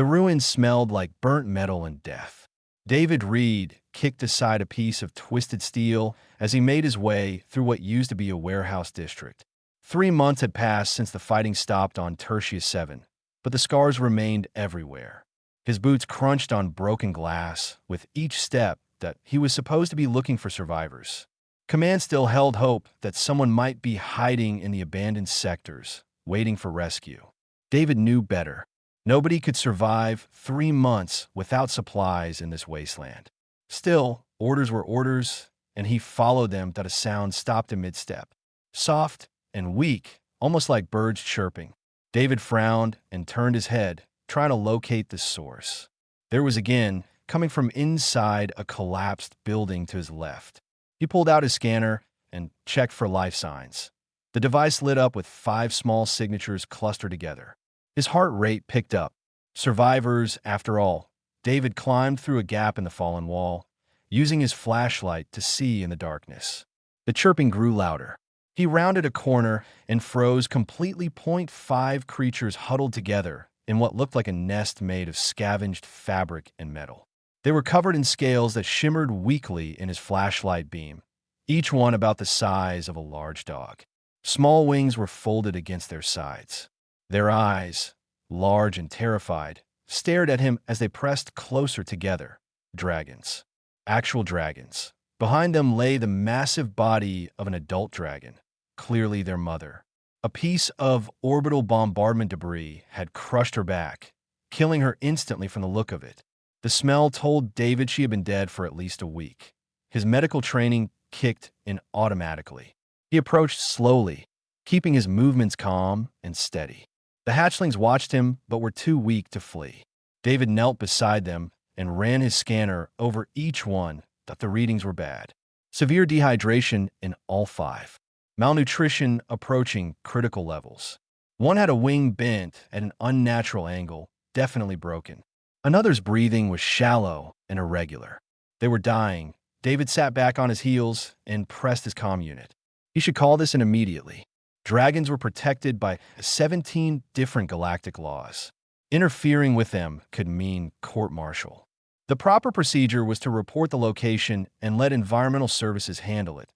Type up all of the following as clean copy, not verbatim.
The ruins smelled like burnt metal and death. David Reed kicked aside a piece of twisted steel as he made his way through what used to be a warehouse district. 3 months had passed since the fighting stopped on Tertius 7, but the scars remained everywhere. His boots crunched on broken glass with each step that he was supposed to be looking for survivors. Command still held hope that someone might be hiding in the abandoned sectors, waiting for rescue. David knew better. Nobody could survive 3 months without supplies in this wasteland. Still, orders were orders, and he followed them till a sound stopped in mid-step. Soft and weak, almost like birds chirping. David frowned and turned his head, trying to locate the source. There was again, coming from inside a collapsed building to his left. He pulled out his scanner and checked for life signs. The device lit up with 5 small signatures clustered together. His heart rate picked up. Survivors, after all. David climbed through a gap in the fallen wall, using his flashlight to see in the darkness. The chirping grew louder. He rounded a corner and froze completely. 5 creatures huddled together in what looked like a nest made of scavenged fabric and metal. They were covered in scales that shimmered weakly in his flashlight beam, each one about the size of a large dog. Small wings were folded against their sides. Their eyes, large and terrified, stared at him as they pressed closer together. Dragons. Actual dragons. Behind them lay the massive body of an adult dragon, clearly their mother. A piece of orbital bombardment debris had crushed her back, killing her instantly from the look of it. The smell told David she had been dead for at least a week. His medical training kicked in automatically. He approached slowly, keeping his movements calm and steady. The hatchlings watched him but were too weak to flee. David knelt beside them and ran his scanner over each one, but the readings were bad. Severe dehydration in all 5. Malnutrition approaching critical levels. One had a wing bent at an unnatural angle, definitely broken. Another's breathing was shallow and irregular. They were dying. David sat back on his heels and pressed his comm unit. He should call this in immediately. Dragons were protected by 17 different galactic laws. Interfering with them could mean court-martial. The proper procedure was to report the location and let environmental services handle it.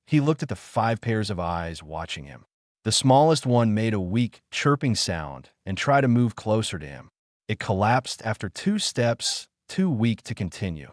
He looked at the 5 pairs of eyes watching him. The smallest one made a weak, chirping sound and tried to move closer to him. It collapsed after 2 steps, too weak to continue.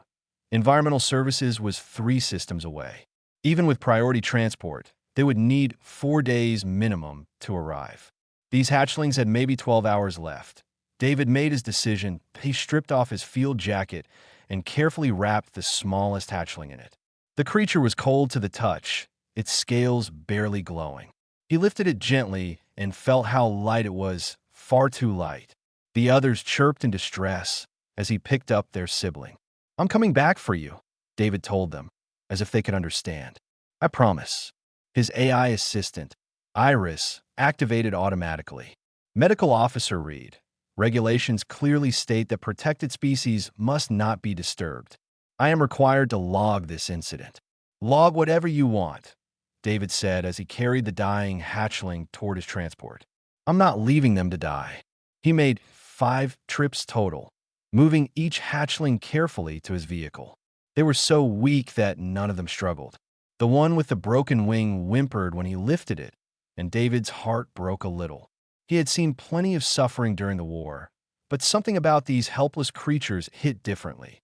Environmental services was 3 systems away. Even with priority transport, they would need 4 days minimum to arrive. These hatchlings had maybe 12 hours left. David made his decision. He stripped off his field jacket and carefully wrapped the smallest hatchling in it. The creature was cold to the touch, its scales barely glowing. He lifted it gently and felt how light it was, far too light. The others chirped in distress as he picked up their sibling. "I'm coming back for you," David told them, as if they could understand. "I promise." His AI assistant, Iris, activated automatically. Medical Officer Reed. Regulations clearly state that protected species must not be disturbed. "I am required to log this incident." "Log whatever you want," David said as he carried the dying hatchling toward his transport. "I'm not leaving them to die." He made 5 trips total, moving each hatchling carefully to his vehicle. They were so weak that none of them struggled. The one with the broken wing whimpered when he lifted it, and David's heart broke a little. He had seen plenty of suffering during the war, but something about these helpless creatures hit differently.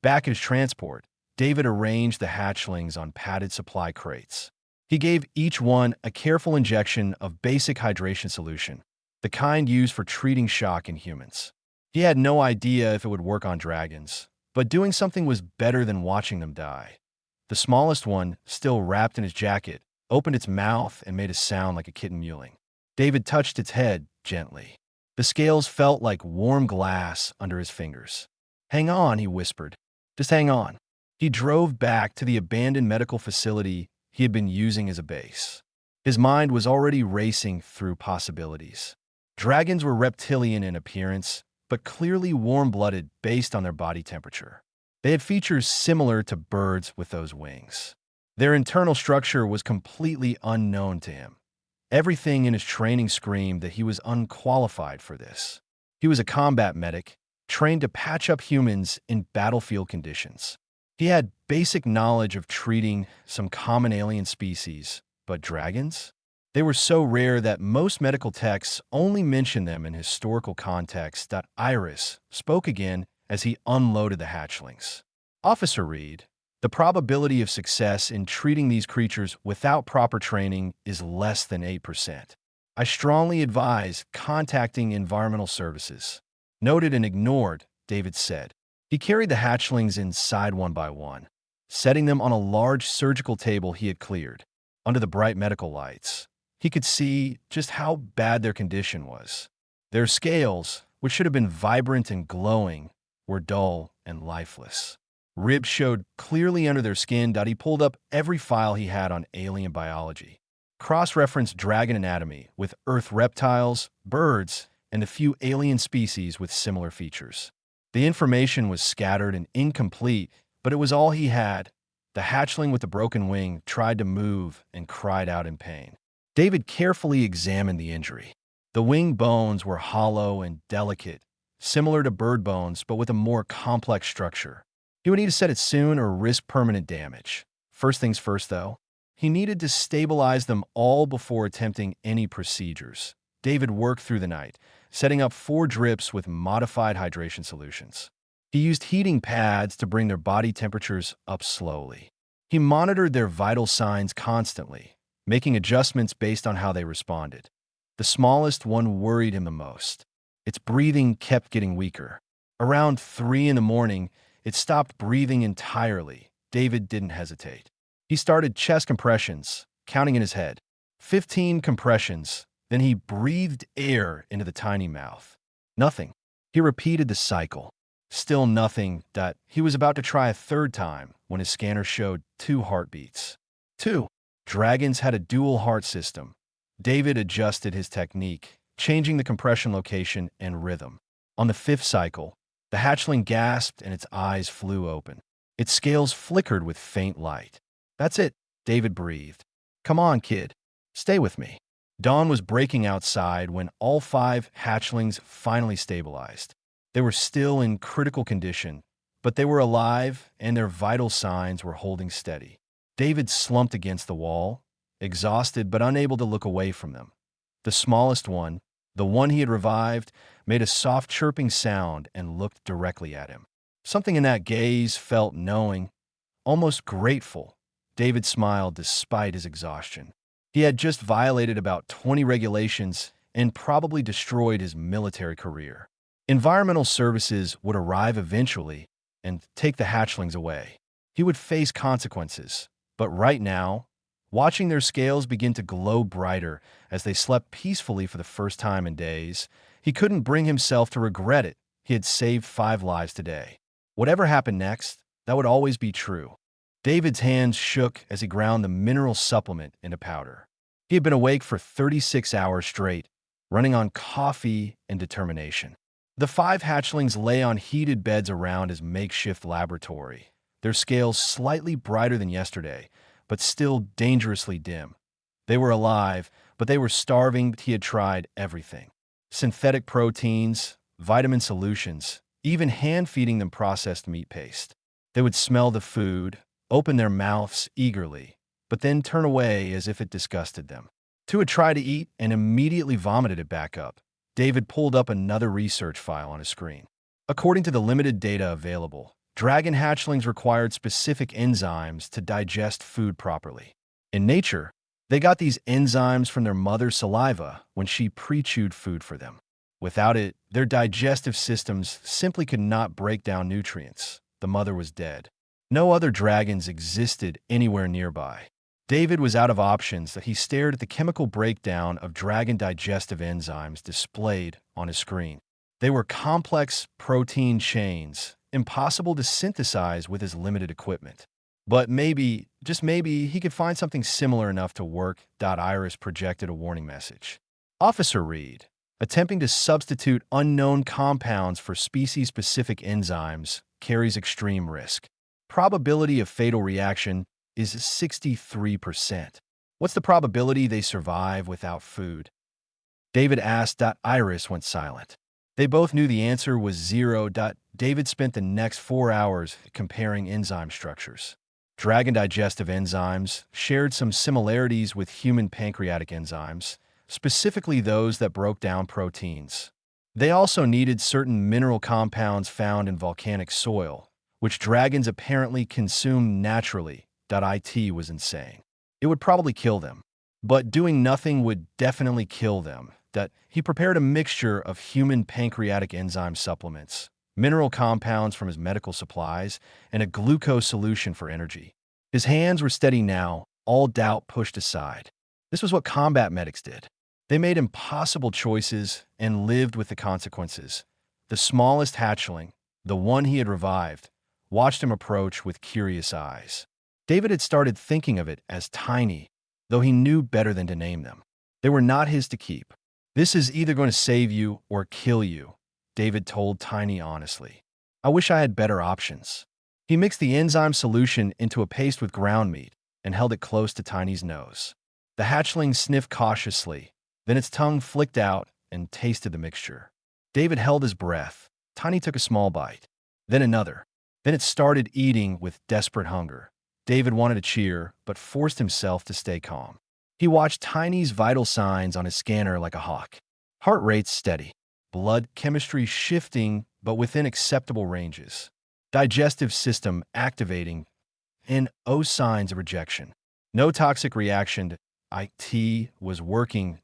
Back at his transport, David arranged the hatchlings on padded supply crates. He gave each one a careful injection of basic hydration solution, the kind used for treating shock in humans. He had no idea if it would work on dragons, but doing something was better than watching them die. The smallest one, still wrapped in his jacket, opened its mouth and made a sound like a kitten mewling. David touched its head gently. The scales felt like warm glass under his fingers. "Hang on," he whispered. "Just hang on." He drove back to the abandoned medical facility he had been using as a base. His mind was already racing through possibilities. Dragons were reptilian in appearance, but clearly warm-blooded based on their body temperature. They had features similar to birds with those wings. Their internal structure was completely unknown to him. Everything in his training screamed that he was unqualified for this. He was a combat medic, trained to patch up humans in battlefield conditions. He had basic knowledge of treating some common alien species, but dragons? They were so rare that most medical texts only mention them in historical context. Iris spoke again as he unloaded the hatchlings. Officer Reed, the probability of success in treating these creatures without proper training is less than 8%. I strongly advise contacting environmental services. Noted and ignored, David said. He carried the hatchlings inside one by one, setting them on a large surgical table he had cleared. Under the bright medical lights, he could see just how bad their condition was. Their scales, which should have been vibrant and glowing, were dull and lifeless. Ribs showed clearly under their skin. He pulled up every file he had on alien biology. Cross-referenced dragon anatomy with Earth reptiles, birds, and a few alien species with similar features. The information was scattered and incomplete, but it was all he had. The hatchling with the broken wing tried to move and cried out in pain. David carefully examined the injury. The wing bones were hollow and delicate, similar to bird bones but with a more complex structure. He would need to set it soon or risk permanent damage. First things first, though, he needed to stabilize them all before attempting any procedures. David worked through the night, setting up 4 drips with modified hydration solutions. He used heating pads to bring their body temperatures up slowly. He monitored their vital signs constantly, making adjustments based on how they responded. The smallest one worried him the most. Its breathing kept getting weaker. Around 3 in the morning, it stopped breathing entirely. David didn't hesitate. He started chest compressions, counting in his head. 15 compressions. Then he breathed air into the tiny mouth. Nothing. He repeated the cycle. Still nothing. He was about to try a 3rd time when his scanner showed 2 heartbeats. 2. Dragons had a dual heart system. David adjusted his technique, changing the compression location and rhythm. On the 5th cycle, the hatchling gasped and its eyes flew open. Its scales flickered with faint light. That's it, David breathed. Come on, kid. Stay with me. Dawn was breaking outside when all 5 hatchlings finally stabilized. They were still in critical condition, but they were alive and their vital signs were holding steady. David slumped against the wall, exhausted but unable to look away from them. The smallest one, the one he had revived, made a soft chirping sound and looked directly at him. Something in that gaze felt knowing, almost grateful. David smiled despite his exhaustion. He had just violated about 20 regulations and probably destroyed his military career. Environmental services would arrive eventually and take the hatchlings away. He would face consequences, but right now, watching their scales begin to glow brighter as they slept peacefully for the first time in days, he couldn't bring himself to regret it. He had saved 5 lives today. Whatever happened next, that would always be true. David's hands shook as he ground the mineral supplement into powder. He had been awake for 36 hours straight, running on coffee and determination. The 5 hatchlings lay on heated beds around his makeshift laboratory, their scales slightly brighter than yesterday, but still dangerously dim. They were alive, but they were starving. He had tried everything. Synthetic proteins, vitamin solutions, even hand-feeding them processed meat paste. They would smell the food, open their mouths eagerly, but then turn away as if it disgusted them. 2 had tried to eat and immediately vomited it back up. David pulled up another research file on his screen. According to the limited data available, dragon hatchlings required specific enzymes to digest food properly. In nature, they got these enzymes from their mother's saliva when she pre-chewed food for them. Without it, their digestive systems simply could not break down nutrients. The mother was dead. No other dragons existed anywhere nearby. David was out of options that he stared at the chemical breakdown of dragon digestive enzymes displayed on his screen. They were complex protein chains, impossible to synthesize with his limited equipment. But maybe, just maybe, he could find something similar enough to work. Iris projected a warning message. Officer Reed, attempting to substitute unknown compounds for species-specific enzymes carries extreme risk. Probability of fatal reaction is 63%. What's the probability they survive without food? David asked. Iris went silent. They both knew the answer was zero. David spent the next 4 hours comparing enzyme structures. Dragon digestive enzymes shared some similarities with human pancreatic enzymes, specifically those that broke down proteins. They also needed certain mineral compounds found in volcanic soil, which dragons apparently consume naturally. It was insane. It would probably kill them. But doing nothing would definitely kill them. He prepared a mixture of human pancreatic enzyme supplements, mineral compounds from his medical supplies, and a glucose solution for energy. His hands were steady now, all doubt pushed aside. This was what combat medics did. They made impossible choices and lived with the consequences. The smallest hatchling, the one he had revived, watched him approach with curious eyes. David had started thinking of it as tiny, though he knew better than to name them. They were not his to keep. This is either going to save you or kill you, David told Tiny honestly. I wish I had better options. He mixed the enzyme solution into a paste with ground meat and held it close to Tiny's nose. The hatchling sniffed cautiously, then its tongue flicked out and tasted the mixture. David held his breath. Tiny took a small bite, then another. Then it started eating with desperate hunger. David wanted to cheer, but forced himself to stay calm. He watched Tiny's vital signs on his scanner like a hawk. Heart rate steady, blood chemistry shifting but within acceptable ranges, digestive system activating, and no signs of rejection. No toxic reaction. IT was working.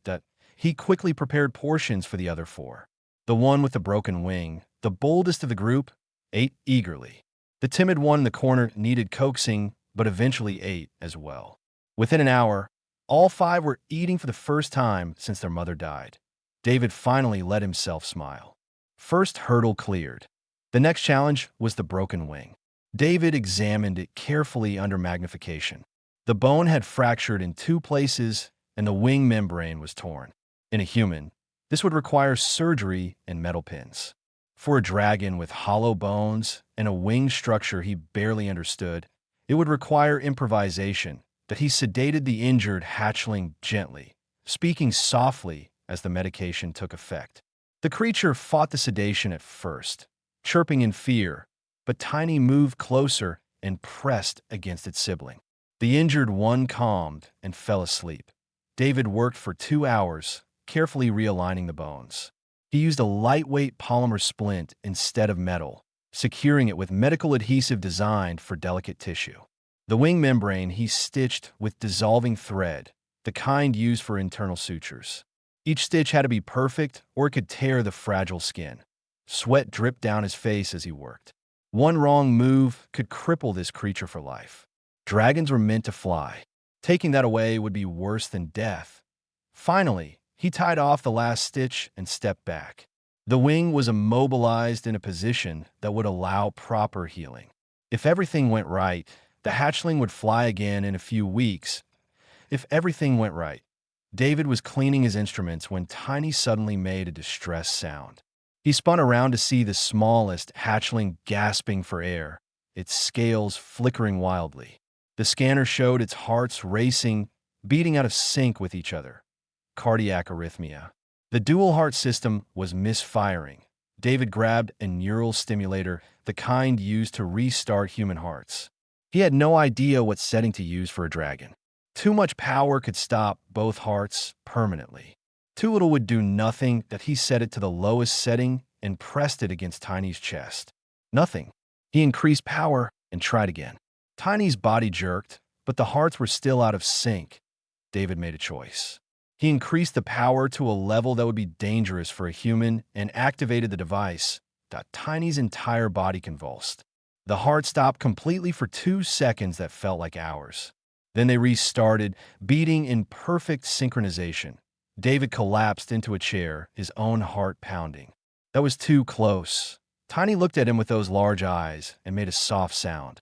He quickly prepared portions for the other four. The one with the broken wing, the boldest of the group, ate eagerly. The timid one in the corner needed coaxing, but eventually ate as well. Within an hour, all five were eating for the first time since their mother died. David finally let himself smile. First hurdle cleared. The next challenge was the broken wing. David examined it carefully under magnification. The bone had fractured in 2 places, and the wing membrane was torn. In a human, this would require surgery and metal pins. For a dragon with hollow bones and a wing structure he barely understood, it would require improvisation. He sedated the injured hatchling gently, speaking softly as the medication took effect. The creature fought the sedation at first, chirping in fear, but Tiny moved closer and pressed against its sibling. The injured one calmed and fell asleep. David worked for 2 hours, carefully realigning the bones. He used a lightweight polymer splint instead of metal, securing it with medical adhesive designed for delicate tissue. The wing membrane he stitched with dissolving thread, the kind used for internal sutures. Each stitch had to be perfect or it could tear the fragile skin. Sweat dripped down his face as he worked. One wrong move could cripple this creature for life. Dragons were meant to fly. Taking that away would be worse than death. Finally, he tied off the last stitch and stepped back. The wing was immobilized in a position that would allow proper healing. If everything went right, the hatchling would fly again in a few weeks. If everything went right. David was cleaning his instruments when Tiny suddenly made a distressed sound. He spun around to see the smallest hatchling gasping for air, its scales flickering wildly. The scanner showed its hearts racing, beating out of sync with each other. Cardiac arrhythmia. The dual heart system was misfiring. David grabbed a neural stimulator, the kind used to restart human hearts. He had no idea what setting to use for a dragon. Too much power could stop both hearts permanently. Too little would do nothing. He set it to the lowest setting and pressed it against Tiny's chest. Nothing. He increased power and tried again. Tiny's body jerked, but the hearts were still out of sync. David made a choice. He increased the power to a level that would be dangerous for a human and activated the device. Tiny's entire body convulsed. The heart stopped completely for 2 seconds that felt like hours. Then they restarted, beating in perfect synchronization. David collapsed into a chair, his own heart pounding. That was too close. Tiny looked at him with those large eyes and made a soft sound,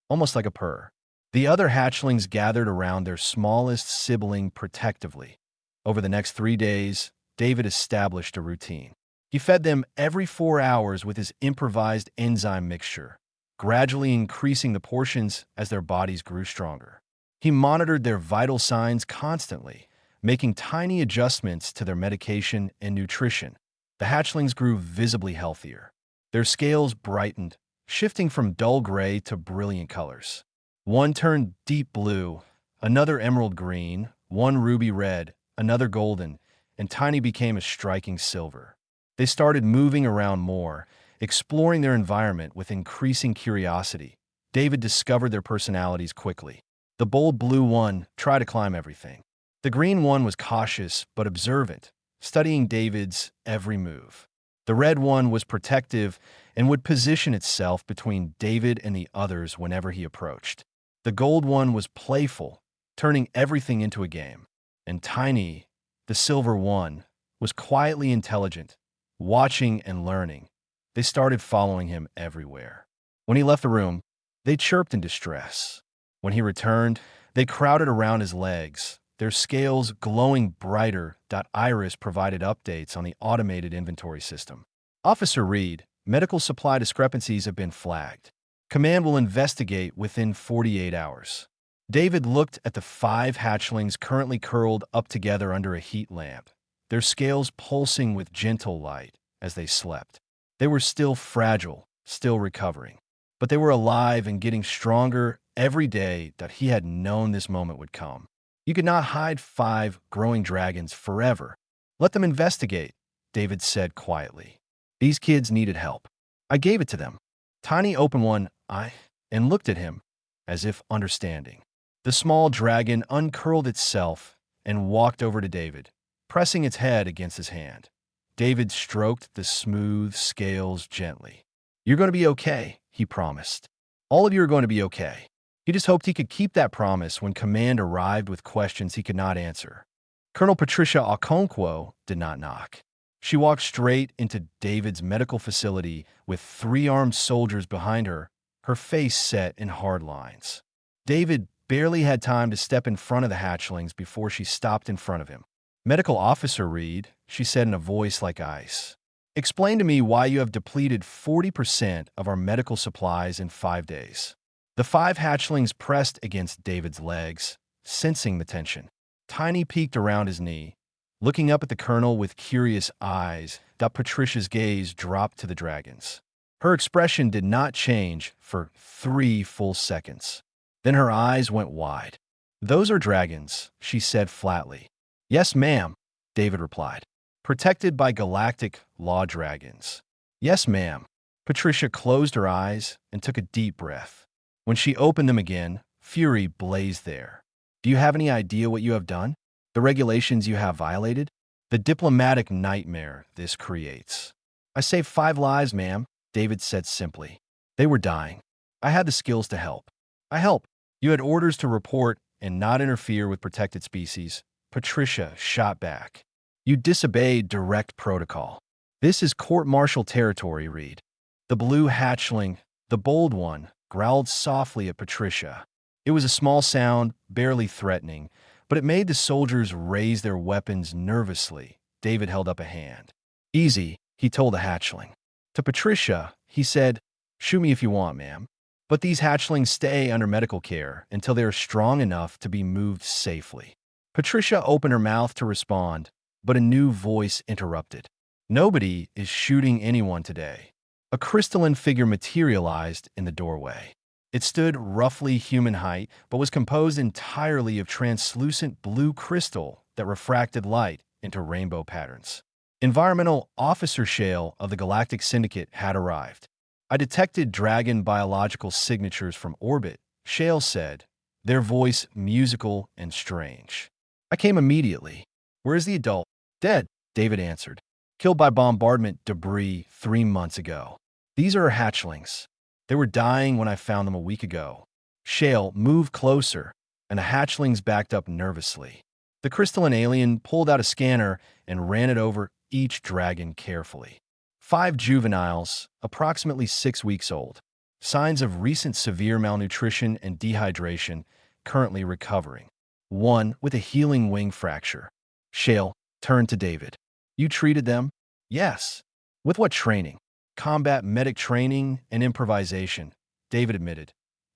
almost like a purr. The other hatchlings gathered around their smallest sibling protectively. Over the next 3 days, David established a routine. He fed them every 4 hours with his improvised enzyme mixture, gradually increasing the portions as their bodies grew stronger. He monitored their vital signs constantly, making tiny adjustments to their medication and nutrition. The hatchlings grew visibly healthier. Their scales brightened, shifting from dull gray to brilliant colors. One turned deep blue, another emerald green, one ruby red, another golden, and Tiny became a striking silver. They started moving around more, exploring their environment with increasing curiosity. David discovered their personalities quickly. The bold blue one tried to climb everything. The green one was cautious but observant, studying David's every move. The red one was protective and would position itself between David and the others whenever he approached. The gold one was playful, turning everything into a game. And Tiny, the silver one, was quietly intelligent, watching and learning. They started following him everywhere. When he left the room, they chirped in distress. When he returned, they crowded around his legs, their scales glowing brighter. Iris provided updates on the automated inventory system. Officer Reed, medical supply discrepancies have been flagged. Command will investigate within 48 hours. David looked at the 5 hatchlings currently curled up together under a heat lamp, their scales pulsing with gentle light as they slept. They were still fragile, still recovering, but they were alive and getting stronger every day. That he had known this moment would come. You could not hide 5 growing dragons forever. Let them investigate, David said quietly. These kids needed help. I gave it to them. Tiny opened one eye and looked at him, as if understanding. The small dragon uncurled itself and walked over to David, pressing its head against his hand. David stroked the smooth scales gently. You're going to be okay, he promised. All of you are going to be okay. He just hoped he could keep that promise when command arrived with questions he could not answer. Colonel Patricia Okonkwo did not knock. She walked straight into David's medical facility with 3 armed soldiers behind her, her face set in hard lines. David barely had time to step in front of the hatchlings before she stopped in front of him. Medical Officer Reed, she said in a voice like ice. Explain to me why you have depleted 40% of our medical supplies in 5 days. The 5 hatchlings pressed against David's legs, sensing the tension. Tiny peeked around his knee, looking up at the colonel with curious eyes. Patricia's gaze dropped to the dragons. Her expression did not change for 3 full seconds. Then her eyes went wide. Those are dragons, she said flatly. Yes, ma'am, David replied. Protected by galactic law dragons. Yes, ma'am. Patricia closed her eyes and took a deep breath. When she opened them again, fury blazed there. Do you have any idea what you have done? The regulations you have violated? The diplomatic nightmare this creates. I saved 5 lives, ma'am, David said simply. They were dying. I had the skills to help. I helped. You had orders to report and not interfere with protected species. Patricia shot back. You disobeyed direct protocol. This is court-martial territory, Reed. The blue hatchling, the bold one, growled softly at Patricia. It was a small sound, barely threatening, but it made the soldiers raise their weapons nervously. David held up a hand. Easy, he told the hatchling. To Patricia, he said, shoot me if you want, ma'am. But these hatchlings stay under medical care until they are strong enough to be moved safely. Patricia opened her mouth to respond, but a new voice interrupted. Nobody is shooting anyone today. A crystalline figure materialized in the doorway. It stood roughly human height, but was composed entirely of translucent blue crystal that refracted light into rainbow patterns. Environmental Officer Shale of the Galactic Syndicate had arrived. I detected dragon biological signatures from orbit, Shale said, their voice musical and strange. I came immediately. Where is the adult? Dead, David answered. Killed by bombardment debris 3 months ago. These are hatchlings. They were dying when I found them a week ago. Shale moved closer, and the hatchlings backed up nervously. The crystalline alien pulled out a scanner and ran it over each dragon carefully. 5 juveniles, approximately 6 weeks old. Signs of recent severe malnutrition and dehydration, currently recovering. 1 with a healing wing fracture. Shale turned to David. You treated them? Yes. With what training? Combat medic training and improvisation, David admitted.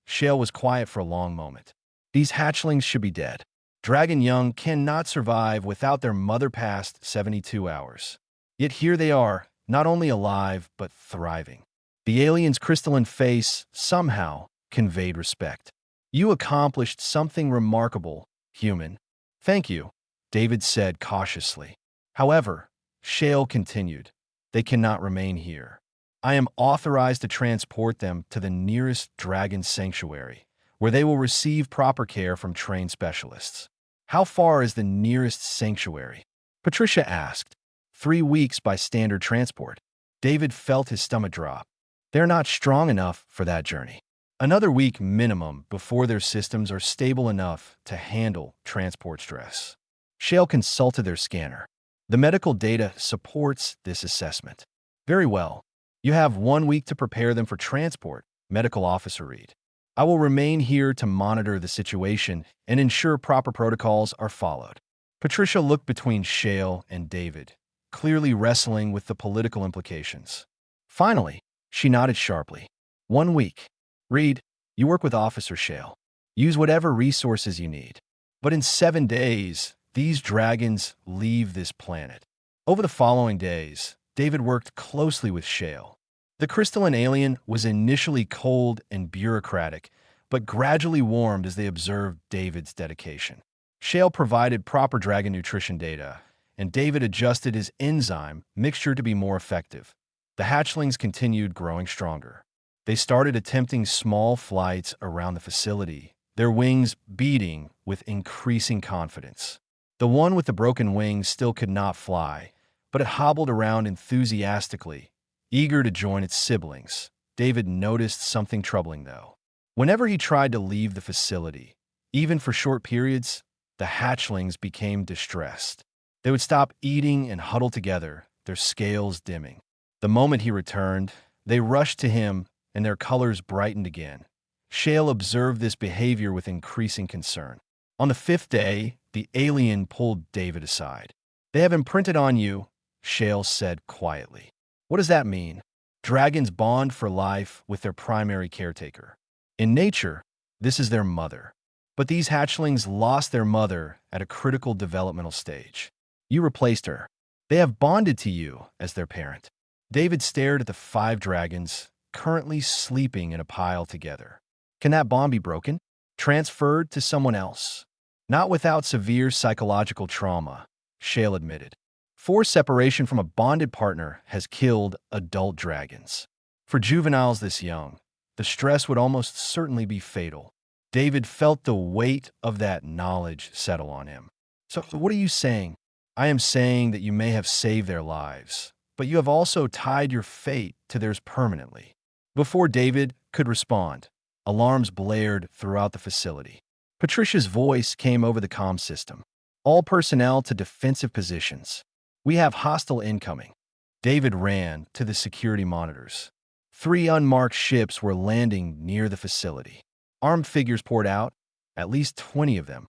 Shale was quiet for a long moment. These hatchlings should be dead. Dragon young cannot survive without their mother past 72 hours. Yet here they are, not only alive, but thriving. The alien's crystalline face somehow conveyed respect. You accomplished something remarkable, human. Thank you, David said cautiously. However, Shale continued, they cannot remain here. I am authorized to transport them to the nearest dragon sanctuary, where they will receive proper care from trained specialists. How far is the nearest sanctuary? Patricia asked. 3 weeks by standard transport. David felt his stomach drop. They're not strong enough for that journey. Another week minimum before their systems are stable enough to handle transport stress. Shale consulted their scanner. The medical data supports this assessment. Very well. You have 1 week to prepare them for transport, medical officer Reed. I will remain here to monitor the situation and ensure proper protocols are followed. Patricia looked between Shale and David, clearly wrestling with the political implications. Finally, she nodded sharply. 1 week. Reed, you work with Officer Shale. Use whatever resources you need. But in 7 days, these dragons leave this planet. Over the following days, David worked closely with Shale. The crystalline alien was initially cold and bureaucratic, but gradually warmed as they observed David's dedication. Shale provided proper dragon nutrition data, and David adjusted his enzyme mixture to be more effective. The hatchlings continued growing stronger. They started attempting small flights around the facility, their wings beating with increasing confidence. The one with the broken wings still could not fly, but it hobbled around enthusiastically, eager to join its siblings. David noticed something troubling, though. Whenever he tried to leave the facility, even for short periods, the hatchlings became distressed. They would stop eating and huddle together, their scales dimming. The moment he returned, they rushed to him, and their colors brightened again. Shale observed this behavior with increasing concern. On the 5th day, the alien pulled David aside. They have imprinted on you, Shale said quietly. What does that mean? Dragons bond for life with their primary caretaker. In nature, this is their mother. But these hatchlings lost their mother at a critical developmental stage. You replaced her. They have bonded to you as their parent. David stared at the 5 dragons, currently sleeping in a pile together. Can that bond be broken? Transferred to someone else? Not without severe psychological trauma, Shale admitted. Forced separation from a bonded partner has killed adult dragons. For juveniles this young, the stress would almost certainly be fatal. David felt the weight of that knowledge settle on him. So what are you saying? I am saying that you may have saved their lives, but you have also tied your fate to theirs permanently. Before David could respond, alarms blared throughout the facility. Patricia's voice came over the comm system. All personnel to defensive positions. We have hostile incoming. David ran to the security monitors. 3 unmarked ships were landing near the facility. Armed figures poured out, at least 20 of them.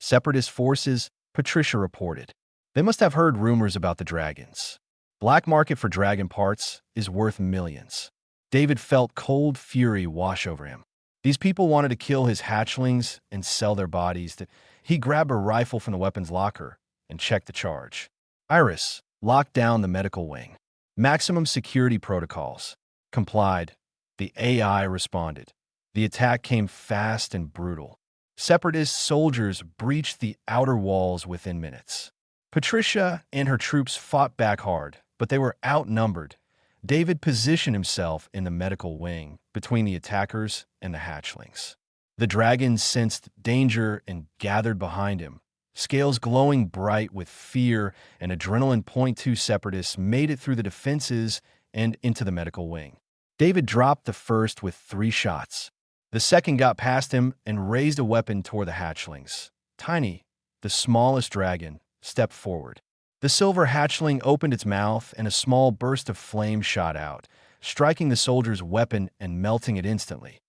Separatist forces, Patricia reported. They must have heard rumors about the dragons. Black market for dragon parts is worth millions. David felt cold fury wash over him. These people wanted to kill his hatchlings and sell their bodies. He grabbed a rifle from the weapons locker and checked the charge. Iris locked down the medical wing. Maximum security protocols. Complied. The AI responded. The attack came fast and brutal. Separatist soldiers breached the outer walls within minutes. Patricia and her troops fought back hard, but they were outnumbered. David positioned himself in the medical wing between the attackers and the hatchlings. The dragons sensed danger and gathered behind him. Scales glowing bright with fear and adrenaline. .2 separatists made it through the defenses and into the medical wing. David dropped the first with 3 shots. The second got past him and raised a weapon toward the hatchlings. Tiny, the smallest dragon, stepped forward. The silver hatchling opened its mouth and a small burst of flame shot out, striking the soldier's weapon and melting it instantly.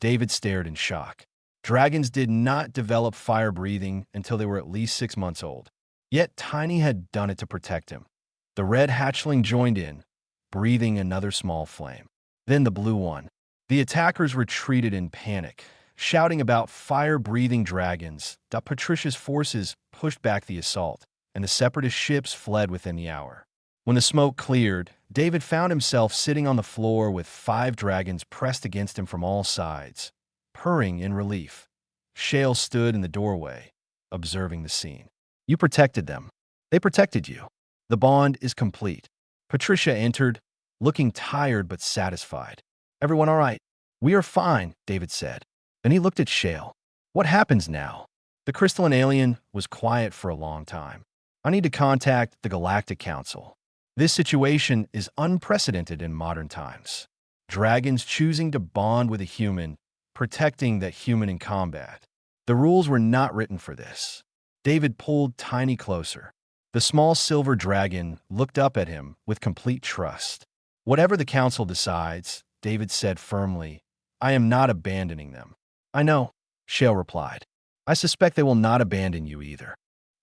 David stared in shock. Dragons did not develop fire breathing until they were at least 6 months old. Yet Tiny had done it to protect him. The red hatchling joined in, breathing another small flame. Then the blue one. The attackers retreated in panic, shouting about fire-breathing dragons. Patricia's forces pushed back the assault, and the separatist ships fled within the hour. When the smoke cleared, David found himself sitting on the floor with 5 dragons pressed against him from all sides, purring in relief. Shale stood in the doorway, observing the scene. You protected them. They protected you. The bond is complete. Patricia entered, looking tired but satisfied. Everyone all right? We are fine, David said. Then he looked at Shale. What happens now? The crystalline alien was quiet for a long time. I need to contact the Galactic Council. This situation is unprecedented in modern times. Dragons choosing to bond with a human, protecting that human in combat. The rules were not written for this. David pulled Tiny closer. The small silver dragon looked up at him with complete trust. Whatever the council decides, David said firmly, I am not abandoning them. I know, Shale replied. I suspect they will not abandon you either.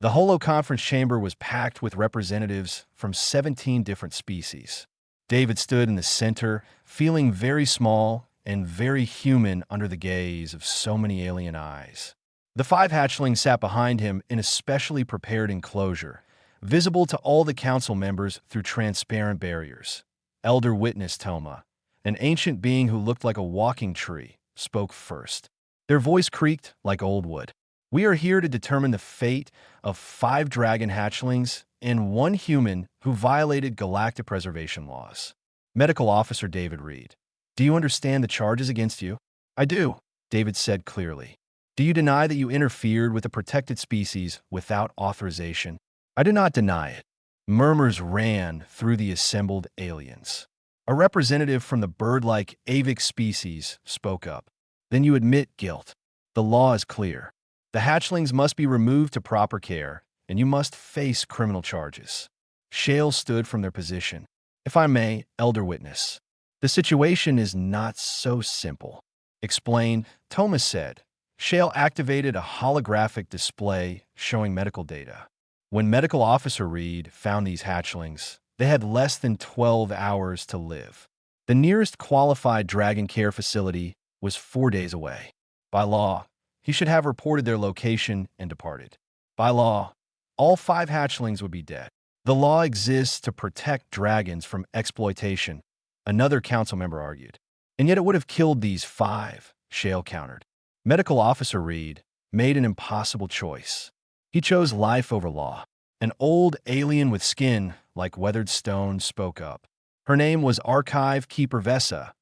The holo conference chamber was packed with representatives from 17 different species. David stood in the center, feeling very small and very human under the gaze of so many alien eyes. The 5 hatchlings sat behind him in a specially prepared enclosure, visible to all the council members through transparent barriers. Elder Witness Toma, an ancient being who looked like a walking tree, spoke first. Their voice creaked like old wood. We are here to determine the fate of 5 dragon hatchlings and 1 human who violated galactic preservation laws. Medical Officer David Reed. Do you understand the charges against you? I do, David said clearly. Do you deny that you interfered with a protected species without authorization? I do not deny it. Murmurs ran through the assembled aliens. A representative from the bird-like avic species spoke up. Then you admit guilt. The law is clear. The hatchlings must be removed to proper care, and you must face criminal charges. Shale stood from their position. If I may, Elder Witness, the situation is not so simple. Explain, Thomas said. Shale activated a holographic display showing medical data. When Medical Officer Reed found these hatchlings, they had less than 12 hours to live. The nearest qualified dragon care facility was 4 days away. By law, he should have reported their location and departed. By law, all 5 hatchlings would be dead. The law exists to protect dragons from exploitation, another council member argued. And yet it would have killed these 5, Shale countered. Medical Officer Reed made an impossible choice. He chose life over law. An old alien with skin like weathered stone spoke up. Her name was Archive Keeper Vessa,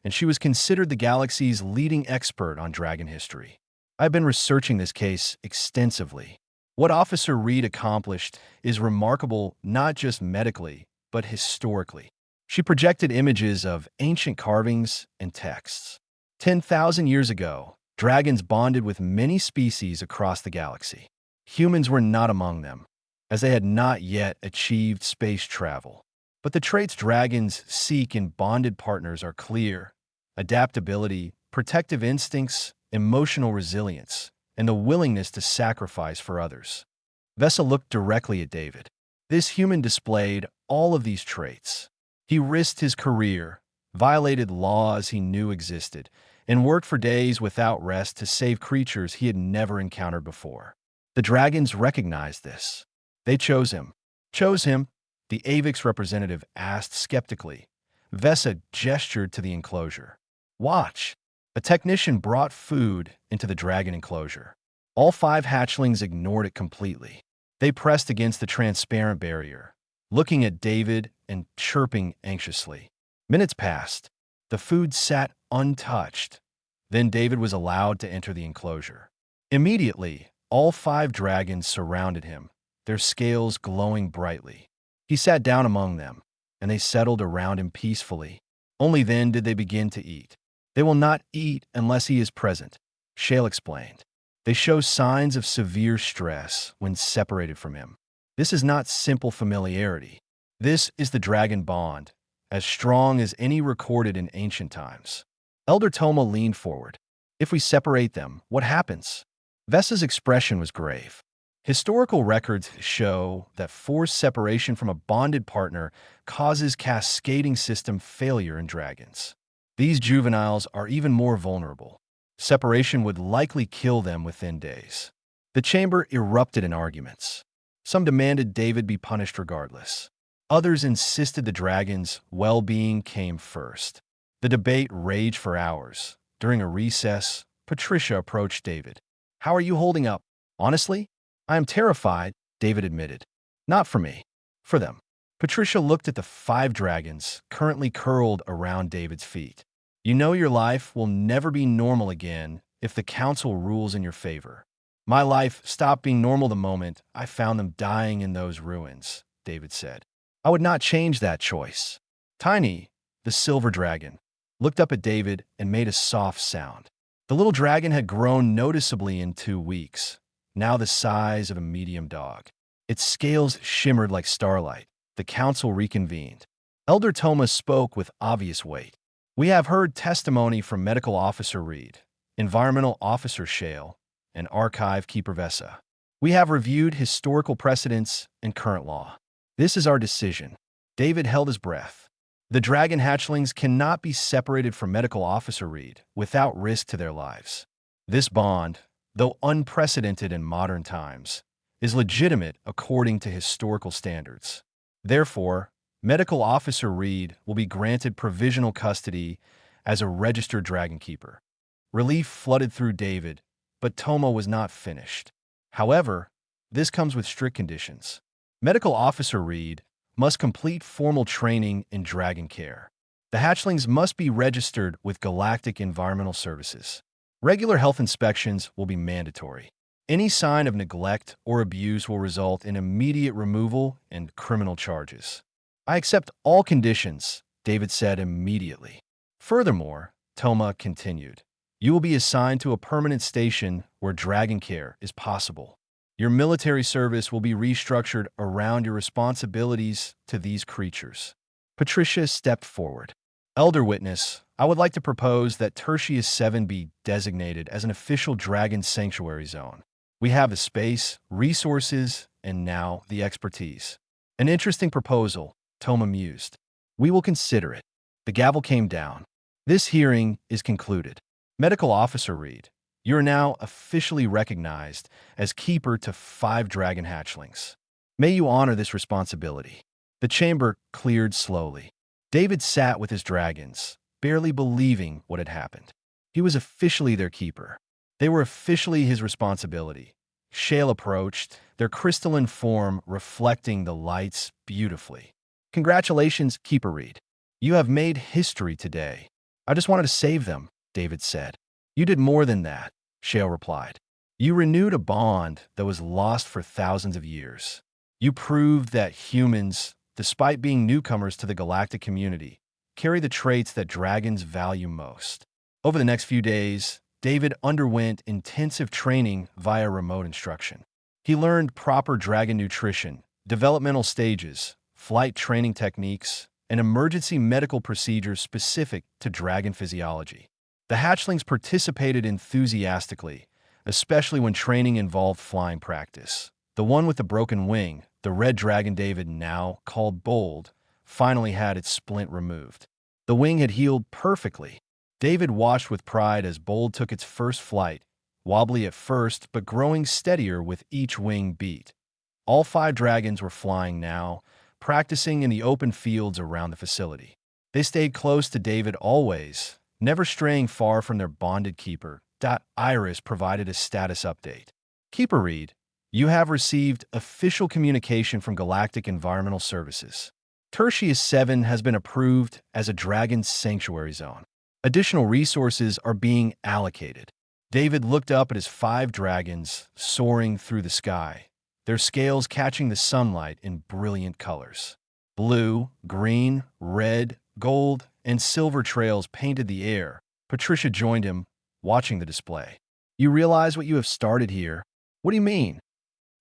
and she was considered the galaxy's leading expert on dragon history. I've been researching this case extensively. What Officer Reed accomplished is remarkable not just medically, but historically. She projected images of ancient carvings and texts. 10,000 years ago, dragons bonded with many species across the galaxy. Humans were not among them, as they had not yet achieved space travel. But the traits dragons seek in bonded partners are clear: adaptability, protective instincts, emotional resilience, and the willingness to sacrifice for others. Vessa looked directly at David. This human displayed all of these traits. He risked his career, violated laws he knew existed, and worked for days without rest to save creatures he had never encountered before. The dragons recognized this. They chose him. Chose him? The Avix representative asked skeptically. Vessa gestured to the enclosure. Watch. A technician brought food into the dragon enclosure. All 5 hatchlings ignored it completely. They pressed against the transparent barrier, looking at David and chirping anxiously. Minutes passed. The food sat untouched. Then David was allowed to enter the enclosure. Immediately, all 5 dragons surrounded him, their scales glowing brightly. He sat down among them, and they settled around him peacefully. Only then did they begin to eat. They will not eat unless he is present, Shale explained. They show signs of severe stress when separated from him. This is not simple familiarity. This is the dragon bond, as strong as any recorded in ancient times. Elder Toma leaned forward. If we separate them, what happens? Vessa's expression was grave. Historical records show that forced separation from a bonded partner causes cascading system failure in dragons. These juveniles are even more vulnerable. Separation would likely kill them within days. The chamber erupted in arguments. Some demanded David be punished regardless. Others insisted the dragon's well-being came first. The debate raged for hours. During a recess, Patricia approached David. "How are you holding up?" "Honestly, I am terrified," David admitted. "Not for me. For them." Patricia looked at the 5 dragons currently curled around David's feet. "You know your life will never be normal again if the council rules in your favor." "My life stopped being normal the moment I found them dying in those ruins," David said. "I would not change that choice." Tiny, the silver dragon, looked up at David and made a soft sound. The little dragon had grown noticeably in 2 weeks, now the size of a medium dog. Its scales shimmered like starlight. The council reconvened. Elder Thomas spoke with obvious weight. "We have heard testimony from Medical Officer Reed, Environmental Officer Shale, and Archive Keeper Vessa. We have reviewed historical precedents and current law. This is our decision." David held his breath. The dragon hatchlings cannot be separated from Medical Officer Reed without risk to their lives. This bond, though unprecedented in modern times, is legitimate according to historical standards. Therefore, Medical Officer Reed will be granted provisional custody as a registered dragon keeper. Relief flooded through David, but Toma was not finished. However, this comes with strict conditions. Medical Officer Reed must complete formal training in dragon care. The hatchlings must be registered with Galactic Environmental Services. Regular health inspections will be mandatory. Any sign of neglect or abuse will result in immediate removal and criminal charges. "I accept all conditions," David said immediately. Furthermore, Toma continued, "you will be assigned to a permanent station where dragon care is possible. Your military service will be restructured around your responsibilities to these creatures." Patricia stepped forward. "Elder Witness, I would like to propose that Tertius 7 be designated as an official dragon sanctuary zone. We have the space, resources, and now the expertise." "An interesting proposal," Toma mused. "We will consider it." The gavel came down. "This hearing is concluded. Medical Officer Reed, you are now officially recognized as keeper to 5 dragon hatchlings. May you honor this responsibility." The chamber cleared slowly. David sat with his dragons, barely believing what had happened. He was officially their keeper. They were officially his responsibility. Shale approached, their crystalline form reflecting the lights beautifully. "Congratulations, Keeper Reed. You have made history today." "I just wanted to save them," David said. "You did more than that," Shale replied. "You renewed a bond that was lost for thousands of years. You proved that humans, despite being newcomers to the galactic community, carry the traits that dragons value most." Over the next few days, David underwent intensive training via remote instruction. He learned proper dragon nutrition, developmental stages, flight training techniques, and emergency medical procedures specific to dragon physiology. The hatchlings participated enthusiastically, especially when training involved flying practice. The one with the broken wing, the red dragon David now called Bold, finally had its splint removed. The wing had healed perfectly. David watched with pride as Bold took its first flight, wobbly at first but growing steadier with each wing beat. All 5 dragons were flying now, practicing in the open fields around the facility. They stayed close to David always, never straying far from their bonded keeper. Iris provided a status update. "Keeper Reed, you have received official communication from Galactic Environmental Services. Tertius 7 has been approved as a dragon sanctuary zone. Additional resources are being allocated." David looked up at his 5 dragons soaring through the sky, their scales catching the sunlight in brilliant colors. Blue, green, red, gold, and silver trails painted the air. Patricia joined him, watching the display. "You realize what you have started here?" "What do you mean?"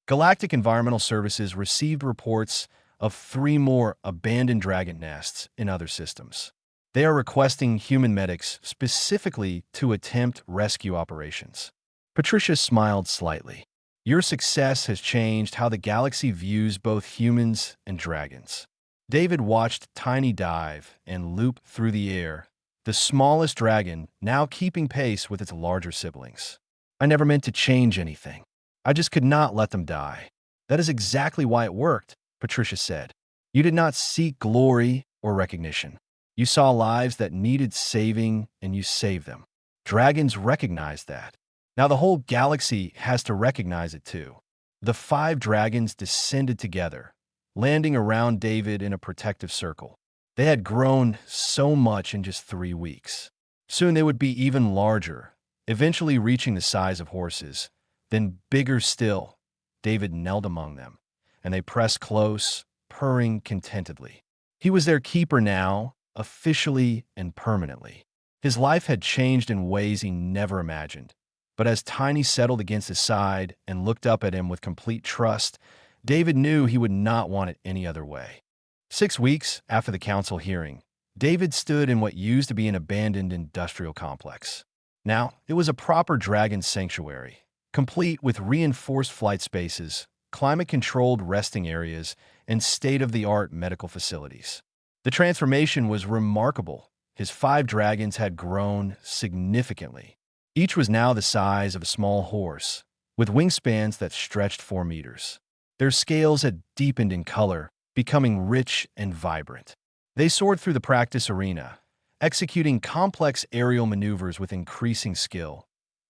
Galactic Environmental Services received reports of 3 more abandoned dragon nests in other systems. They are requesting human medics specifically to attempt rescue operations. Patricia smiled slightly. "Your success has changed how the galaxy views both humans and dragons." David watched Tiny dive and loop through the air, the smallest dragon now keeping pace with its larger siblings. "I never meant to change anything. I just could not let them die." "That is exactly why it worked," Patricia said. You did not seek glory or recognition. You saw lives that needed saving, and you saved them. Dragons recognized that. Now the whole galaxy has to recognize it too. The 5 dragons descended together, landing around David in a protective circle. They had grown so much in just 3 weeks. Soon they would be even larger, eventually reaching the size of horses. Then bigger still, David knelt among them, and they pressed close, purring contentedly. He was their keeper now, officially and permanently. His life had changed in ways he never imagined. But as Tiny settled against his side and looked up at him with complete trust, David knew he would not want it any other way. 6 weeks after the council hearing, David stood in what used to be an abandoned industrial complex. Now, it was a proper dragon sanctuary, complete with reinforced flight spaces, climate-controlled resting areas, and state-of-the-art medical facilities. The transformation was remarkable. His 5 dragons had grown significantly. Each was now the size of a small horse, with wingspans that stretched 4 meters. Their scales had deepened in color, becoming rich and vibrant. They soared through the practice arena, executing complex aerial maneuvers with increasing skill.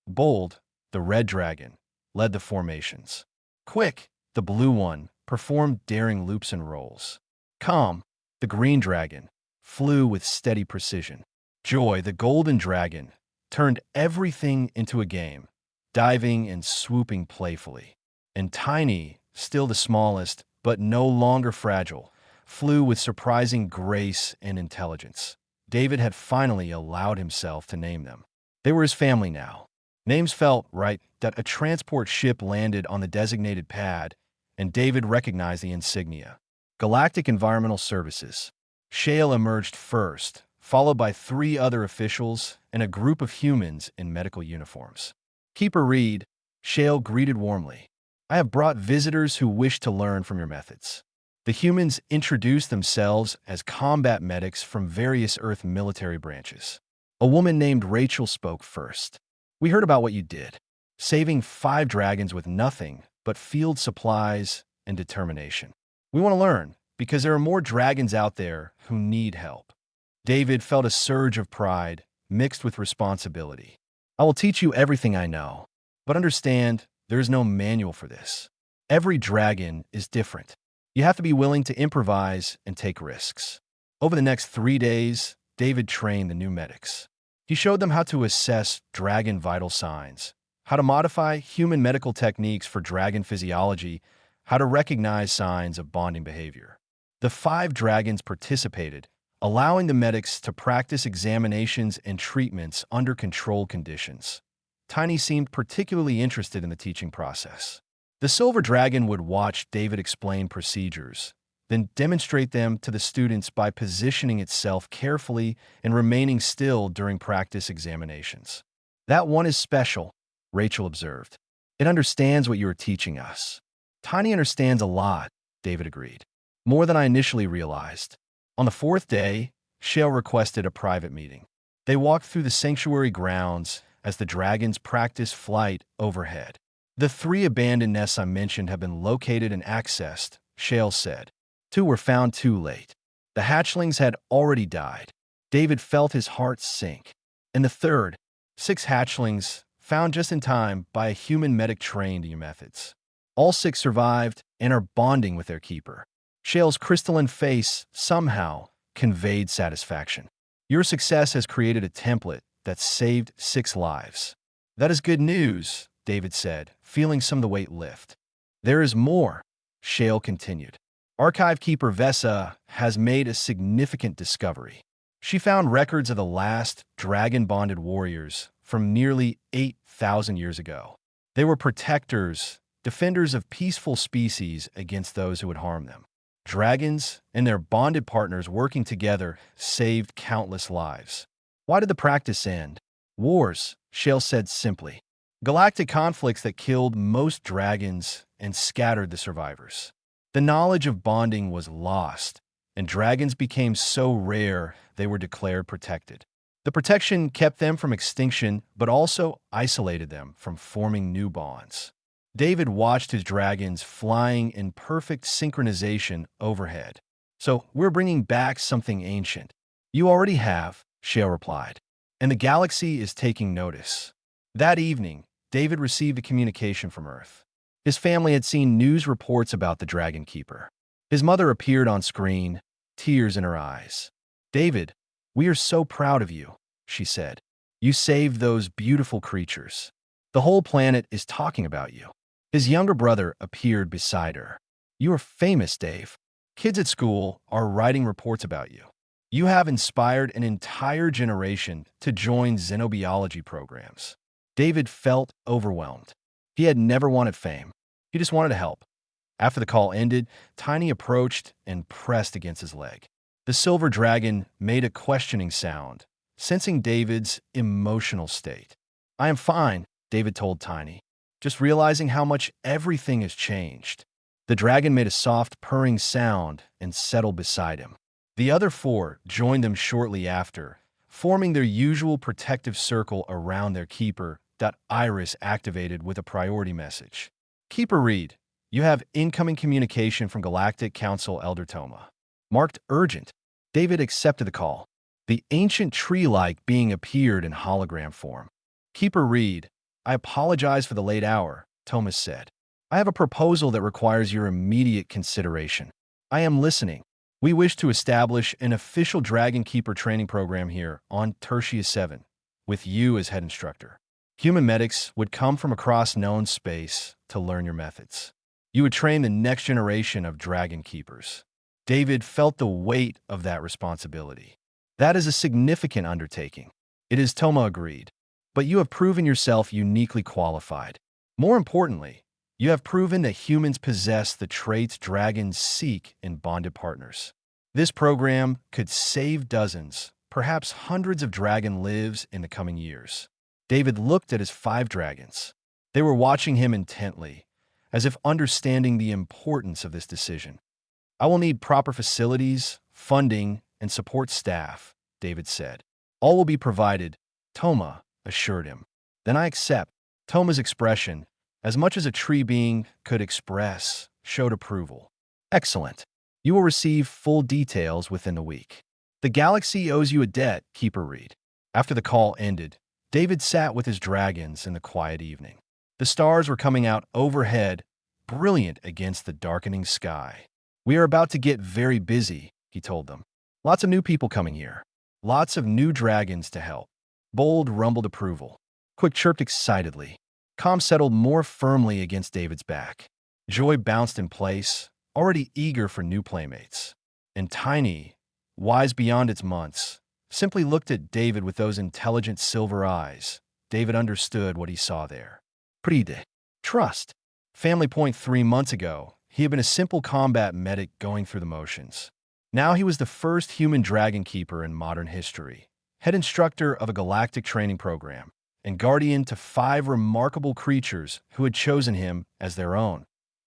Bold, the red dragon, led the formations. Quick, the blue one, performed daring loops and rolls. Calm, the green dragon, flew with steady precision. Joy, the golden dragon, turned everything into a game, diving and swooping playfully. And Tiny, still the smallest, but no longer fragile, flew with surprising grace and intelligence. David had finally allowed himself to name them. They were his family now. Names felt right that a transport ship landed on the designated pad, and David recognized the insignia. Galactic Environmental Services. Shale emerged first, followed by 3 other officials and a group of humans in medical uniforms. Keeper Reed, Shale greeted warmly. I have brought visitors who wish to learn from your methods. The humans introduced themselves as combat medics from various Earth military branches. A woman named Rachel spoke first. We heard about what you did, saving 5 dragons with nothing but field supplies and determination. We want to learn, because there are more dragons out there who need help. David felt a surge of pride, mixed with responsibility. I will teach you everything I know, but understand there is no manual for this. Every dragon is different. You have to be willing to improvise and take risks. Over the next 3 days, David trained the new medics. He showed them how to assess dragon vital signs, how to modify human medical techniques for dragon physiology, how to recognize signs of bonding behavior. The 5 dragons participated, allowing the medics to practice examinations and treatments under controlled conditions. Tiny seemed particularly interested in the teaching process. The silver dragon would watch David explain procedures, then demonstrate them to the students by positioning itself carefully and remaining still during practice examinations. That one is special, Rachel observed. It understands what you are teaching us. Tiny understands a lot, David agreed. More than I initially realized. On the 4th day, Shale requested a private meeting. They walked through the sanctuary grounds as the dragons practiced flight overhead. The 3 abandoned nests I mentioned have been located and accessed, Shale said. 2 were found too late. The hatchlings had already died. David felt his heart sink. And the 3rd, 6 hatchlings, found just in time by a human medic trained in your methods. All 6 survived and are bonding with their keeper. Shale's crystalline face somehow conveyed satisfaction. Your success has created a template that saved 6 lives. That is good news, David said, feeling some of the weight lift. There is more, Shale continued. Archive Keeper Vessa has made a significant discovery. She found records of the last dragon-bonded warriors from nearly 8,000 years ago. They were protectors, defenders of peaceful species against those who would harm them. Dragons and their bonded partners working together saved countless lives. Why did the practice end? Wars, Shale said simply. Galactic conflicts that killed most dragons and scattered the survivors. The knowledge of bonding was lost, and dragons became so rare they were declared protected. The protection kept them from extinction, but also isolated them from forming new bonds. David watched his dragons flying in perfect synchronization overhead. So we're bringing back something ancient. You already have, Shale replied. And the galaxy is taking notice. That evening, David received a communication from Earth. His family had seen news reports about the Dragon Keeper. His mother appeared on screen, tears in her eyes. David, we are so proud of you, she said. You saved those beautiful creatures. The whole planet is talking about you. His younger brother appeared beside her. You are famous, Dave. Kids at school are writing reports about you. You have inspired an entire generation to join xenobiology programs. David felt overwhelmed. He had never wanted fame. He just wanted to help. After the call ended, Tiny approached and pressed against his leg. The silver dragon made a questioning sound, sensing David's emotional state. I am fine, David told Tiny, just realizing how much everything has changed. The dragon made a soft purring sound and settled beside him. The other four joined them shortly after, forming their usual protective circle around their keeper. Iris activated with a priority message. Keeper read, you have incoming communication from Galactic Council Elder Toma. Marked urgent. David accepted the call. The ancient tree-like being appeared in hologram form. Keeper read, I apologize for the late hour, Thomas said. I have a proposal that requires your immediate consideration. I am listening. We wish to establish an official Dragon Keeper training program here on Tertius 7, with you as head instructor. Human medics would come from across known space to learn your methods. You would train the next generation of Dragon Keepers. David felt the weight of that responsibility. That is a significant undertaking. It is, Toma agreed. But you have proven yourself uniquely qualified. More importantly, you have proven that humans possess the traits dragons seek in bonded partners. This program could save dozens, perhaps hundreds of dragon lives in the coming years. David looked at his 5 dragons. They were watching him intently, as if understanding the importance of this decision. I will need proper facilities, funding, and support staff, David said. All will be provided, Toma assured him. Then I accept. Toma's expression, as much as a tree being could express, showed approval. Excellent. You will receive full details within the week. The galaxy owes you a debt, Keeper read. After the call ended, David sat with his dragons in the quiet evening. The stars were coming out overhead, brilliant against the darkening sky. We are about to get very busy, he told them. Lots of new people coming here. Lots of new dragons to help. Bold rumbled approval. Quick chirped excitedly. Calm settled more firmly against David's back. Joy bounced in place, already eager for new playmates. And Tiny, wise beyond its months, simply looked at David with those intelligent silver eyes. David understood what he saw there. Pride. Trust. Family point 3 months ago, he had been a simple combat medic going through the motions. Now he was the first human dragon keeper in modern history, head instructor of a galactic training program, and guardian to 5 remarkable creatures who had chosen him as their own.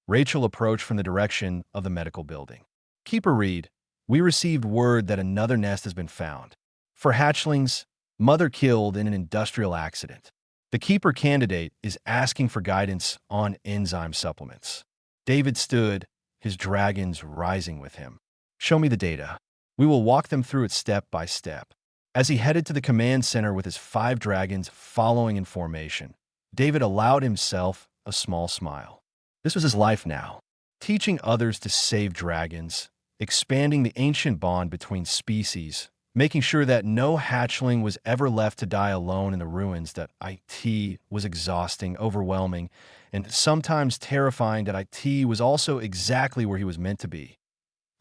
Rachel approached from the direction of the medical building. Keeper read, we received word that another nest has been found. For hatchlings, mother killed in an industrial accident. The keeper candidate is asking for guidance on enzyme supplements. David stood, his dragons rising with him. Show me the data. We will walk them through it step by step. As he headed to the command center with his 5 dragons following in formation, David allowed himself a small smile. This was his life now, teaching others to save dragons, expanding the ancient bond between species, making sure that no hatchling was ever left to die alone in the ruins. That IT was exhausting, overwhelming, and sometimes terrifying. That IT was also exactly where he was meant to be.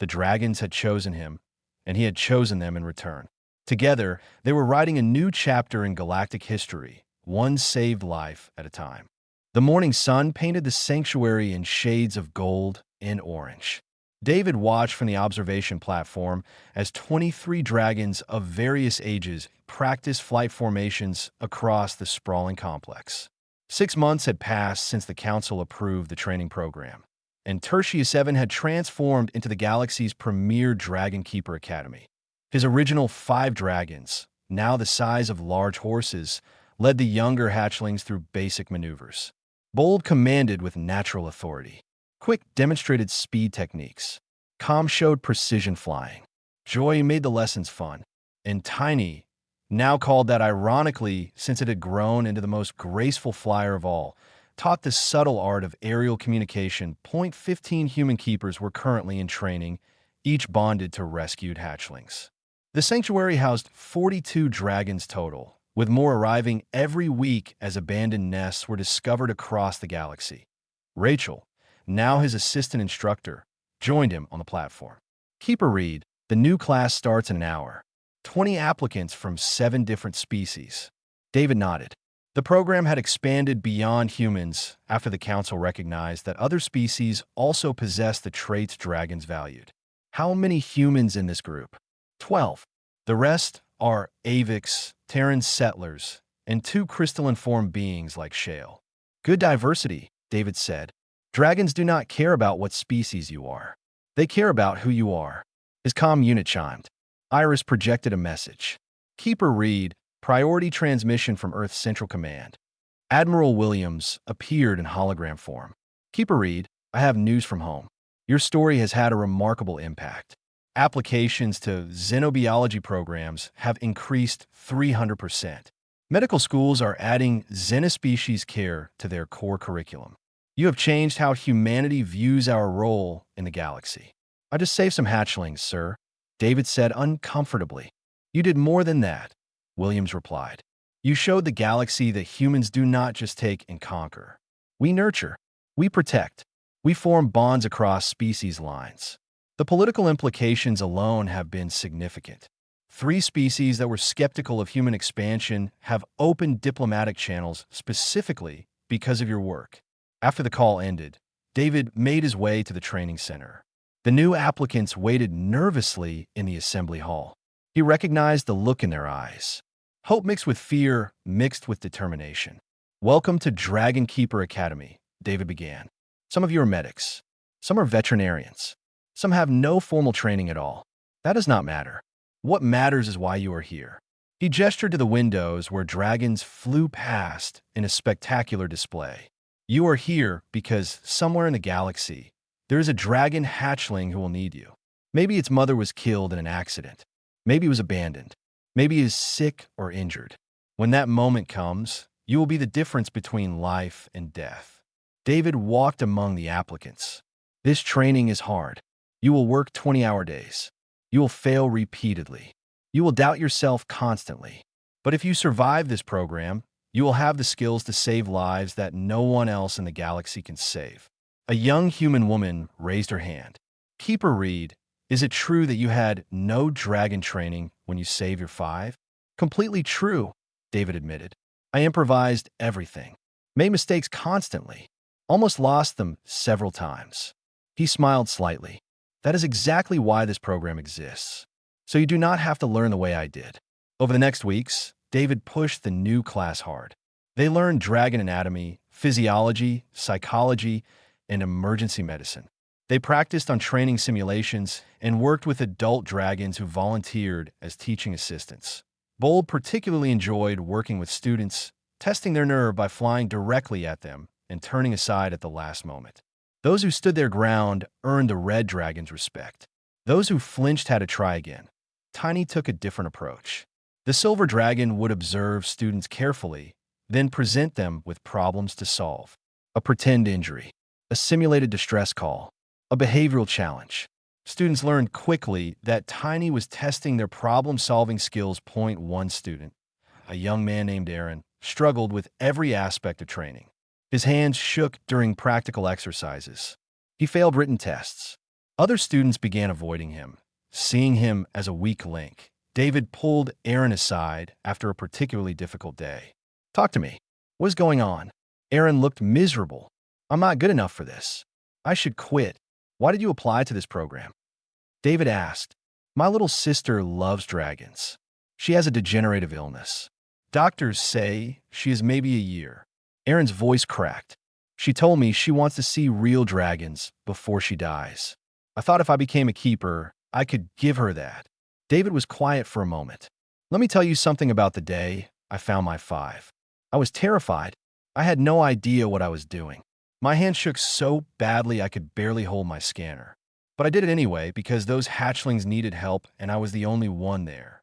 The dragons had chosen him, and he had chosen them in return. Together, they were writing a new chapter in galactic history, one saved life at a time. The morning sun painted the sanctuary in shades of gold and orange. David watched from the observation platform as 23 dragons of various ages practiced flight formations across the sprawling complex. 6 months had passed since the Council approved the training program, and Tertius 7 had transformed into the galaxy's premier Dragon Keeper Academy. His original 5 dragons, now the size of large horses, led the younger hatchlings through basic maneuvers. Bold commanded with natural authority. Quick demonstrated speed techniques. Calm showed precision flying. Joy made the lessons fun. And Tiny, now called that ironically since it had grown into the most graceful flyer of all, taught the subtle art of aerial communication. 15 human keepers were currently in training, each bonded to rescued hatchlings. The sanctuary housed 42 dragons total, with more arriving every week as abandoned nests were discovered across the galaxy. Rachel, now his assistant instructor, joined him on the platform. Keeper Reed, the new class starts in an hour. 20 applicants from 7 different species. David nodded. The program had expanded beyond humans after the council recognized that other species also possessed the traits dragons valued. How many humans in this group? 12. The rest are Avix, Terran settlers, and 2 crystalline-formed beings like Shale. Good diversity, David said. Dragons do not care about what species you are. They care about who you are. His comm unit chimed. Iris projected a message. Keeper Reed, priority transmission from Earth's Central Command. Admiral Williams appeared in hologram form. Keeper Reed, I have news from home. Your story has had a remarkable impact. Applications to xenobiology programs have increased 300%. Medical schools are adding xenospecies care to their core curriculum. You have changed how humanity views our role in the galaxy. I just saved some hatchlings, sir, David said uncomfortably. You did more than that, Williams replied. You showed the galaxy that humans do not just take and conquer. We nurture. We protect. We form bonds across species lines. The political implications alone have been significant. 3 species that were skeptical of human expansion have opened diplomatic channels specifically because of your work. After the call ended, David made his way to the training center. The new applicants waited nervously in the assembly hall. He recognized the look in their eyes. Hope mixed with fear, mixed with determination. Welcome to Dragon Keeper Academy, David began. Some of you are medics. Some are veterinarians. Some have no formal training at all. That does not matter. What matters is why you are here. He gestured to the windows where dragons flew past in a spectacular display. You are here because somewhere in the galaxy, there is a dragon hatchling who will need you. Maybe its mother was killed in an accident. Maybe it was abandoned. Maybe it is sick or injured. When that moment comes, you will be the difference between life and death. David walked among the applicants. This training is hard. You will work 20-hour days. You will fail repeatedly. You will doubt yourself constantly. But if you survive this program, you will have the skills to save lives that no one else in the galaxy can save. A young human woman raised her hand. Keeper Reed, is it true that you had no dragon training when you saved your 5? Completely true, David admitted. I improvised everything. Made mistakes constantly. Almost lost them several times. He smiled slightly. That is exactly why this program exists. So you do not have to learn the way I did. Over the next weeks, David pushed the new class hard. They learned dragon anatomy, physiology, psychology, and emergency medicine. They practiced on training simulations and worked with adult dragons who volunteered as teaching assistants. Bold particularly enjoyed working with students, testing their nerve by flying directly at them and turning aside at the last moment. Those who stood their ground earned the red dragon's respect. Those who flinched had to try again. Tiny took a different approach. The silver dragon would observe students carefully, then present them with problems to solve. A pretend injury, a simulated distress call, a behavioral challenge. Students learned quickly that Tiny was testing their problem-solving skills. One student, a young man named Aaron, struggled with every aspect of training. His hands shook during practical exercises. He failed written tests. Other students began avoiding him, seeing him as a weak link. David pulled Aaron aside after a particularly difficult day. Talk to me. What is going on? Aaron looked miserable. I'm not good enough for this. I should quit. Why did you apply to this program? David asked. My little sister loves dragons. She has a degenerative illness. Doctors say she is maybe a year. Aaron's voice cracked. She told me she wants to see real dragons before she dies. I thought if I became a keeper, I could give her that. David was quiet for a moment. Let me tell you something about the day I found my 5. I was terrified. I had no idea what I was doing. My hand shook so badly I could barely hold my scanner. But I did it anyway because those hatchlings needed help and I was the only one there.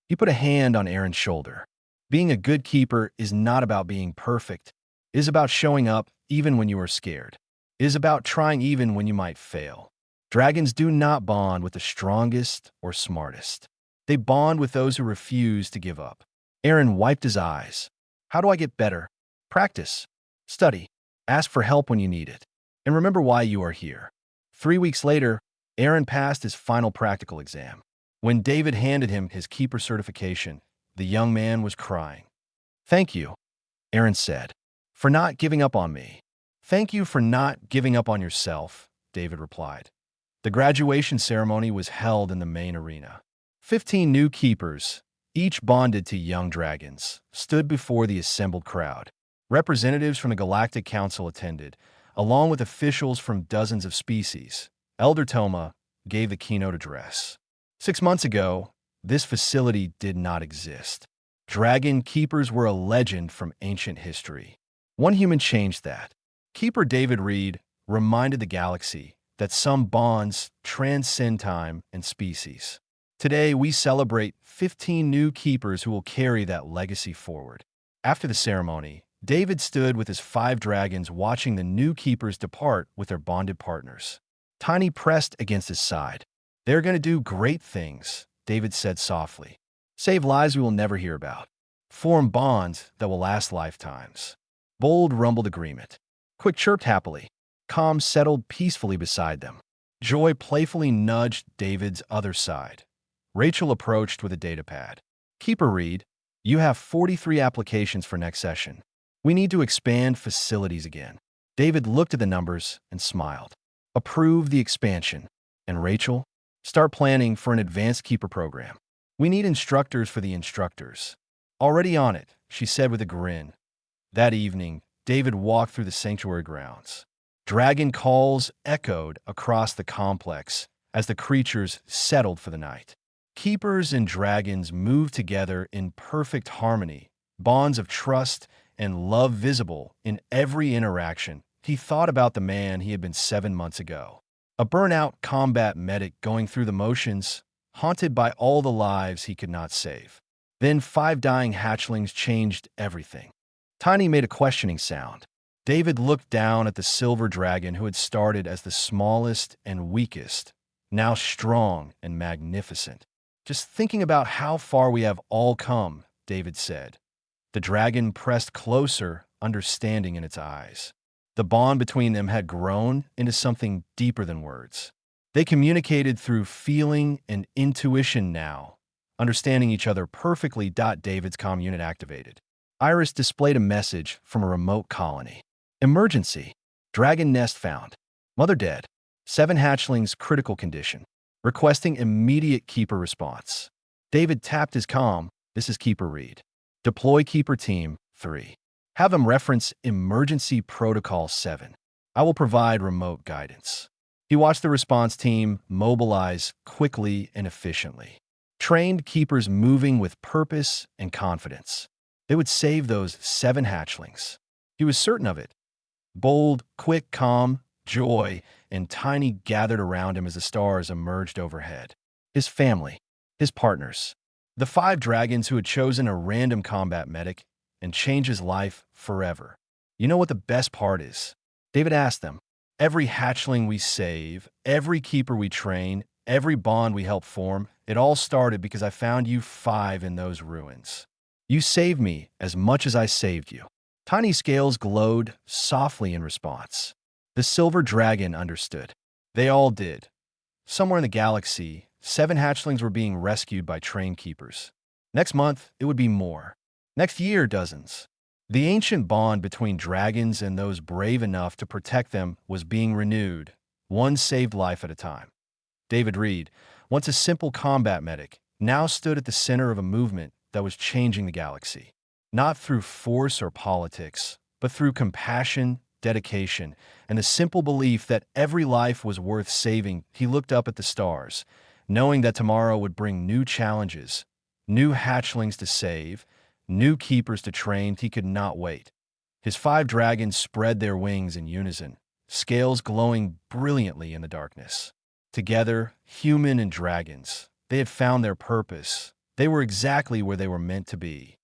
He put a hand on Aaron's shoulder. Being a good keeper is not about being perfect. It is about showing up even when you are scared. It is about trying even when you might fail. Dragons do not bond with the strongest or smartest. They bond with those who refuse to give up. Aaron wiped his eyes. How do I get better? Practice. Study. Ask for help when you need it. And remember why you are here. 3 weeks later, Aaron passed his final practical exam. When David handed him his keeper certification, the young man was crying. "Thank you," Aaron said, "for not giving up on me." "Thank you for not giving up on yourself," David replied. The graduation ceremony was held in the main arena. 15 new keepers, each bonded to young dragons, stood before the assembled crowd. Representatives from the Galactic Council attended, along with officials from dozens of species. Elder Toma gave the keynote address. 6 months ago, this facility did not exist. Dragon keepers were a legend from ancient history. One human changed that. Keeper David Reed reminded the galaxy that some bonds transcend time and species. Today, we celebrate 15 new keepers who will carry that legacy forward. After the ceremony, David stood with his 5 dragons watching the new keepers depart with their bonded partners. Tiny pressed against his side. "They're going to do great things," David said softly. "Save lives we will never hear about. Form bonds that will last lifetimes." Bold rumbled agreement. Quick chirped happily. Calm settled peacefully beside them. Joy playfully nudged David's other side. Rachel approached with a datapad. "Keeper Reed, you have 43 applications for next session. We need to expand facilities again." David looked at the numbers and smiled. "Approve the expansion." "And Rachel, start planning for an advanced keeper program. We need instructors for the instructors." "Already on it," she said with a grin. That evening, David walked through the sanctuary grounds. Dragon calls echoed across the complex as the creatures settled for the night. Keepers and dragons moved together in perfect harmony, bonds of trust and love visible in every interaction. He thought about the man he had been 7 months ago. A burnout combat medic going through the motions, haunted by all the lives he could not save. Then 5 dying hatchlings changed everything. Tiny made a questioning sound. David looked down at the silver dragon who had started as the smallest and weakest, now strong and magnificent. "Just thinking about how far we have all come," David said. The dragon pressed closer, understanding in its eyes. The bond between them had grown into something deeper than words. They communicated through feeling and intuition now, understanding each other perfectly. David's comm unit activated. Iris displayed a message from a remote colony. "Emergency. Dragon nest found. Mother dead. 7 hatchlings critical condition. Requesting immediate keeper response." David tapped his comm. "This is Keeper Reed. Deploy Keeper Team 3. Have them reference Emergency Protocol 7. I will provide remote guidance." He watched the response team mobilize quickly and efficiently. Trained keepers moving with purpose and confidence. They would save those 7 hatchlings. He was certain of it. Bold, quick, calm, joy, and Tiny gathered around him as the stars emerged overhead. His family, his partners, the 5 dragons who had chosen a random combat medic and changed his life forever. "You know what the best part is?" David asked them. "Every hatchling we save, every keeper we train, every bond we help form, it all started because I found you 5 in those ruins. You saved me as much as I saved you." Tiny scales glowed softly in response. The silver dragon understood. They all did. Somewhere in the galaxy, 7 hatchlings were being rescued by trained keepers. Next month, it would be more. Next year, dozens. The ancient bond between dragons and those brave enough to protect them was being renewed, one saved life at a time. David Reed, once a simple combat medic, now stood at the center of a movement that was changing the galaxy. Not through force or politics, but through compassion, dedication, and the simple belief that every life was worth saving. He looked up at the stars, knowing that tomorrow would bring new challenges, new hatchlings to save, new keepers to train. He could not wait. His 5 dragons spread their wings in unison, scales glowing brilliantly in the darkness. Together, human and dragons, they had found their purpose. They were exactly where they were meant to be.